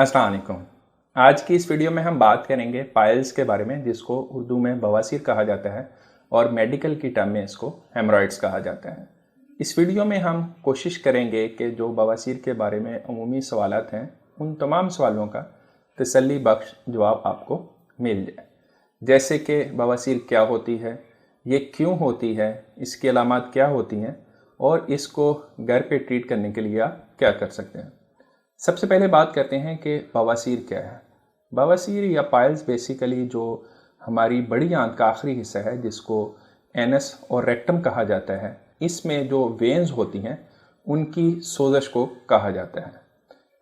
अस्सलाम वालेकुम। आज की इस वीडियो में हम बात करेंगे पाइल्स के बारे में, जिसको उर्दू में बवासीर कहा जाता है और मेडिकल की टर्म में इसको हेमरॉइड्स कहा जाता है। इस वीडियो में हम कोशिश करेंगे कि जो बवासीर के बारे में अमूमी सवालात हैं उन तमाम सवालों का तसल्ली बख्श जवाब आपको मिल जाए। जैसे कि बवासीर क्या होती है, ये क्यों होती है, इसकी अलामात क्या होती हैं और इसको घर पे ट्रीट करने के लिए आप क्या कर सकते हैं। सबसे पहले बात करते हैं कि बवासीर क्या है। बवासीर या पाइल्स बेसिकली जो हमारी बड़ी आंत का आखिरी हिस्सा है, जिसको एनस और रेक्टम कहा जाता है, इसमें जो वेन्स होती हैं उनकी सोजश को कहा जाता है।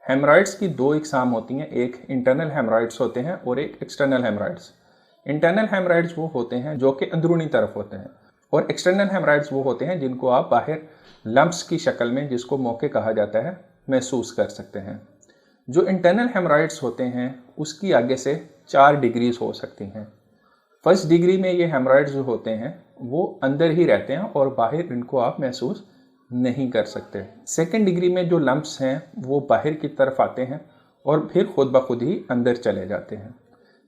हेमरॉइड्स की दो इकसाम होती हैं, एक इंटरनल हेमरॉइड्स होते हैं और एक एक्सटर्नल हेमरॉइड्स। इंटरनल हेमरॉइड्स वो होते हैं जो कि अंदरूनी तरफ होते हैं और एक्सटर्नल हेमरॉइड्स वो होते हैं जिनको आप बाहर लम्प्स की शक्ल में, जिसको मोके कहा जाता है, महसूस कर सकते हैं। जो इंटरनल हेमरॉइड्स होते हैं उसकी आगे से 4 डिग्रीज हो सकती हैं। फर्स्ट डिग्री में ये हेमरॉइड्स जो होते हैं वो अंदर ही रहते हैं और बाहर इनको आप महसूस नहीं कर सकते। सेकेंड डिग्री में जो लम्प्स हैं वो बाहर की तरफ आते हैं और फिर खुद ब खुद ही अंदर चले जाते हैं।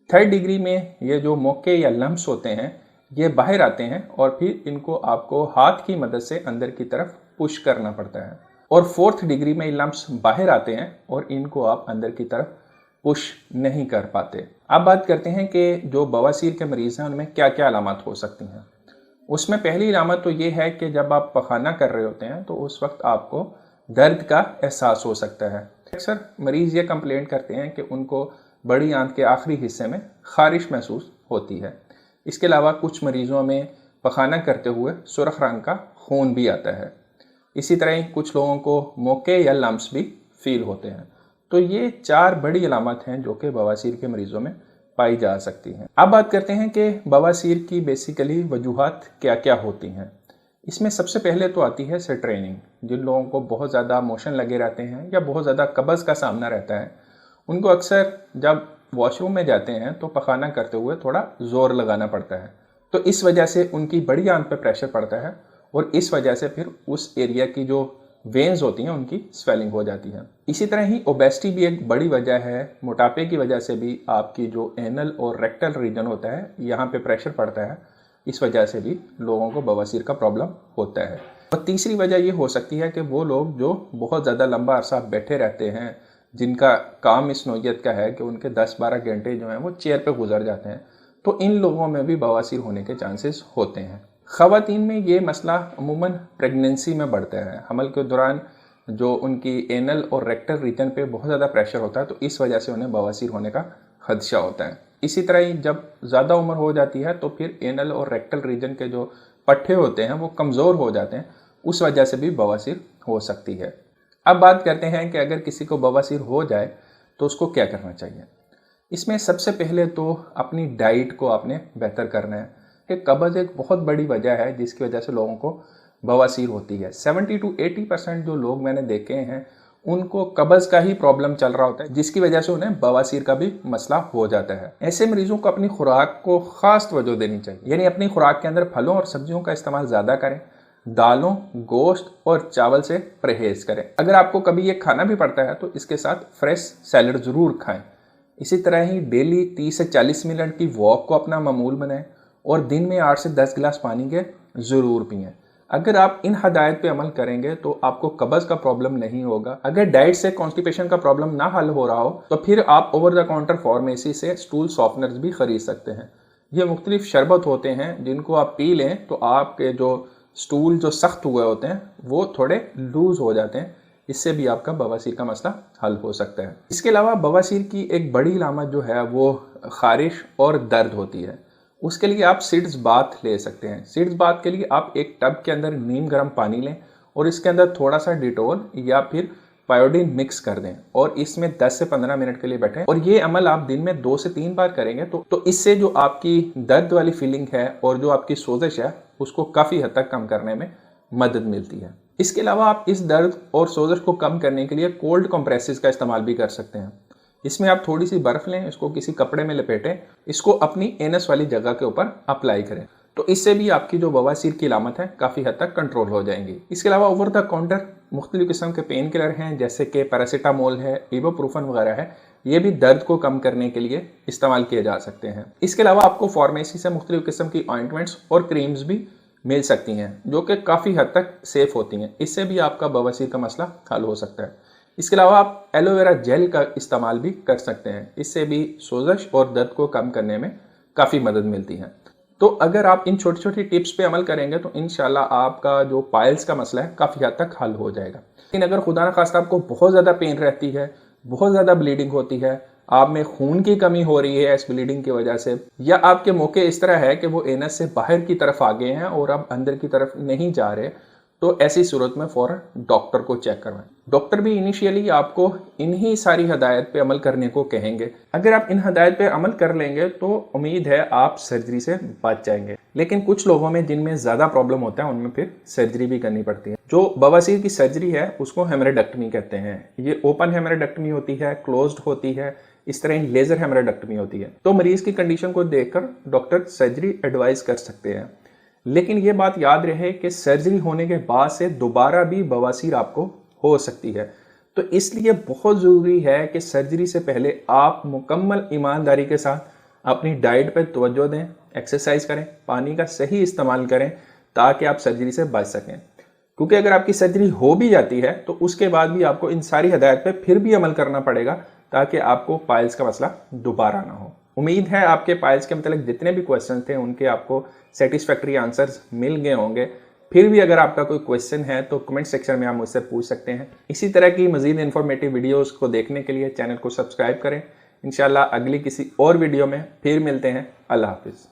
थर्ड डिग्री में ये जो मोके या लम्प्स होते हैं ये बाहर आते हैं और फिर इनको आपको हाथ की मदद से अंदर की तरफ पुश करना पड़ता है। और फोर्थ डिग्री में लम्प्स बाहर आते हैं और इनको आप अंदर की तरफ पुश नहीं कर पाते। अब बात करते हैं कि जो बवासीर के मरीज़ हैं उनमें क्या क्या अलामत हो सकती हैं। उसमें पहली अलामत तो ये है कि जब आप पखाना कर रहे होते हैं तो उस वक्त आपको दर्द का एहसास हो सकता है। अक्सर मरीज़ ये कंप्लेंट करते हैं कि उनको बड़ी आंत के आखिरी हिस्से में खारिश महसूस होती है। इसके अलावा कुछ मरीज़ों में पखाना करते हुए सुर्ख रंग का खून भी आता है। इसी तरह ही कुछ लोगों को मोके या लम्प्स भी फील होते हैं। तो ये 4 बड़ी अलामत हैं जो कि बवासीर के मरीज़ों में पाई जा सकती हैं। अब बात करते हैं कि बवासीर की बेसिकली वजूहात क्या क्या होती हैं। इसमें सबसे पहले तो आती है स्ट्रेनिंग। जिन लोगों को बहुत ज़्यादा मोशन लगे रहते हैं या बहुत ज़्यादा कब्ज़ का सामना रहता है, उनको अक्सर जब वॉशरूम में जाते हैं तो पखाना करते हुए थोड़ा ज़ोर लगाना पड़ता है। तो इस वजह से उनकी बड़ी आंत पर प्रेशर पड़ता है और इस वजह से फिर उस एरिया की जो वेन्स होती हैं उनकी स्वेलिंग हो जाती है। इसी तरह ही ओबेसिटी भी एक बड़ी वजह है। मोटापे की वजह से भी आपकी जो एनल और रेक्टल रीजन होता है यहाँ पे प्रेशर पड़ता है। इस वजह से भी लोगों को बवासीर का प्रॉब्लम होता है। और तीसरी वजह ये हो सकती है कि वो लोग जो बहुत ज़्यादा लंबा अरसा बैठे रहते हैं, जिनका काम इस नौइयत का है कि उनके 10-12 घंटे जो हैं वो चेयर पर गुजर जाते हैं, तो इन लोगों में भी बवासीर होने के चांसेस होते हैं। ख़वातीन में ये मसला अमूमन प्रेगनेंसी में बढ़ता है। हमल के दौरान जो उनकी एनल और रेक्टल रीजन पे बहुत ज़्यादा प्रेशर होता है तो इस वजह से उन्हें बवासीर होने का खदशा होता है। इसी तरह ही जब ज़्यादा उम्र हो जाती है तो फिर एनल और रेक्टल रीजन के जो पट्टे होते हैं वो कमज़ोर हो जाते हैं, उस वजह से भी बवासीर हो सकती है। अब बात करते हैं कि अगर किसी को बवासीर हो जाए तो उसको क्या करना चाहिए। इसमें सबसे पहले तो अपनी डाइट को आपने बेहतर करना है। कब्ज़ एक बहुत बड़ी वजह है जिसकी वजह से लोगों को बवासीर होती है। 70 to 80% जो लोग मैंने देखे हैं उनको कब्ज़ का ही प्रॉब्लम चल रहा होता है, जिसकी वजह से उन्हें बवासीर का भी मसला हो जाता है। ऐसे मरीजों को अपनी खुराक को ख़ास तवज्जो देनी चाहिए, यानी अपनी खुराक के अंदर फलों और सब्जियों का इस्तेमाल ज़्यादा करें, दालों, गोश्त और चावल से परहेज़ करें। अगर आपको कभी ये खाना भी पड़ता है तो इसके साथ फ्रेश सैलड ज़रूर खाएँ। इसी तरह ही डेली 30 से 40 मिनट की वॉक को अपना मामूल बनाएं और दिन में 8 से 10 गिलास पानी के ज़रूर पिएं। अगर आप इन हदायत पे अमल करेंगे तो आपको कब्ज़ का प्रॉब्लम नहीं होगा। अगर डाइट से कॉन्स्टिपेशन का प्रॉब्लम ना हल हो रहा हो तो फिर आप ओवर द काउंटर फार्मेसी से स्टूल सॉफ्टनर्स भी ख़रीद सकते हैं। ये मुख्तलिफ शरबत होते हैं जिनको आप पी लें तो आपके जो स्टूल जो सख्त हुए होते हैं वो थोड़े लूज़ हो जाते हैं। इससे भी आपका बवासीर का मसला हल हो सकता है। इसके अलावा बवासीर की एक बड़ी अलामत जो है वो खारिश और दर्द होती है। उसके लिए आप सीड्स बाथ ले सकते हैं। सीड्स बाथ के लिए आप एक टब के अंदर नीम गर्म पानी लें और इसके अंदर थोड़ा सा डिटोल या फिर पायोडीन मिक्स कर दें और इसमें 10 से 15 मिनट के लिए बैठें और ये अमल आप दिन में 2 से 3 बार करेंगे तो इससे जो आपकी दर्द वाली फीलिंग है और जो आपकी सोजिश है उसको काफ़ी हद तक कम करने में मदद मिलती है। इसके अलावा आप इस दर्द और सोजिश को कम करने के लिए कोल्ड कंप्रेसेस का इस्तेमाल भी कर सकते हैं। इसमें आप थोड़ी सी बर्फ़ लें, इसको किसी कपड़े में लपेटें, इसको अपनी एनस वाली जगह के ऊपर अप्लाई करें। तो तो इससे भी आपकी जो बवासीर की अलामत है काफ़ी हद तक कंट्रोल हो जाएंगी। इसके अलावा ओवर द काउंटर मुख्तलिफ किस्म के पेन किलर हैं, जैसे कि पैरासीटामोल है, इबुप्रोफेन वगैरह है, ये भी दर्द को कम करने के लिए इस्तेमाल किए जा सकते हैं। इसके अलावा आपको फार्मेसी से मुख्तलिफ किस्म की ऑइंटमेंट्स और क्रीम्स भी मिल सकती हैं जो कि काफ़ी हद तक सेफ़ होती हैं। इससे भी आपका बवासीर का मसला हल हो सकता है। इसके अलावा आप एलोवेरा जेल का इस्तेमाल भी कर सकते हैं, इससे भी सोजश और दर्द को कम करने में काफ़ी मदद मिलती है। तो अगर आप इन छोटी छोटी टिप्स पे अमल करेंगे तो इंशाल्लाह आपका जो पाइल्स का मसला है काफ़ी हद तक हल हो जाएगा। लेकिन अगर खुदा न खास्ता आपको बहुत ज़्यादा पेन रहती है, बहुत ज़्यादा ब्लीडिंग होती है, आप में खून की कमी हो रही है इस ब्लीडिंग की वजह से, या आपके मौके इस तरह है कि वो एनस से बाहर की तरफ आ गए हैं और आप अंदर की तरफ नहीं जा रहे, तो ऐसी सूरत में फ़ौरन डॉक्टर को चेक करवाएं। डॉक्टर भी इनिशियली आपको इन्हीं सारी हदायत पे अमल करने को कहेंगे। अगर आप इन हदायत पे अमल कर लेंगे तो उम्मीद है आप सर्जरी से बच जाएंगे। लेकिन कुछ लोगों में जिनमें ज़्यादा प्रॉब्लम होता है उनमें फिर सर्जरी भी करनी पड़ती है। जो बवासीर की सर्जरी है उसको हेमरेक्टमी कहते हैं। ये ओपन हेमरेक्टमी होती है, क्लोज्ड होती है, इस तरह लेज़र हेमरेक्टमी होती है। तो मरीज़ की कंडीशन को देखकर डॉक्टर सर्जरी एडवाइस कर सकते हैं। लेकिन ये बात याद रहे कि सर्जरी होने के बाद से दोबारा भी बवासीर आपको हो सकती है। तो इसलिए बहुत ज़रूरी है कि सर्जरी से पहले आप मुकम्मल ईमानदारी के साथ अपनी डाइट पर तवज्जो दें, एक्सरसाइज करें, पानी का सही इस्तेमाल करें ताकि आप सर्जरी से बच सकें। क्योंकि अगर आपकी सर्जरी हो भी जाती है तो उसके बाद भी आपको इन सारी हदायत पर फिर भी अमल करना पड़ेगा ताकि आपको पाइल्स का मसला दोबारा ना हो। उम्मीद है आपके पाइल्स के मतलब जितने भी क्वेश्चन थे उनके आपको सेटिस्फैक्टरी आंसर्स मिल गए होंगे। फिर भी अगर आपका कोई क्वेश्चन है तो कमेंट सेक्शन में आप मुझसे पूछ सकते हैं। इसी तरह की मज़ीद इन्फॉर्मेटिव वीडियोस को देखने के लिए चैनल को सब्सक्राइब करें। इंशाल्लाह अगली किसी और वीडियो में फिर मिलते हैं। अल्लाह हाफिज़।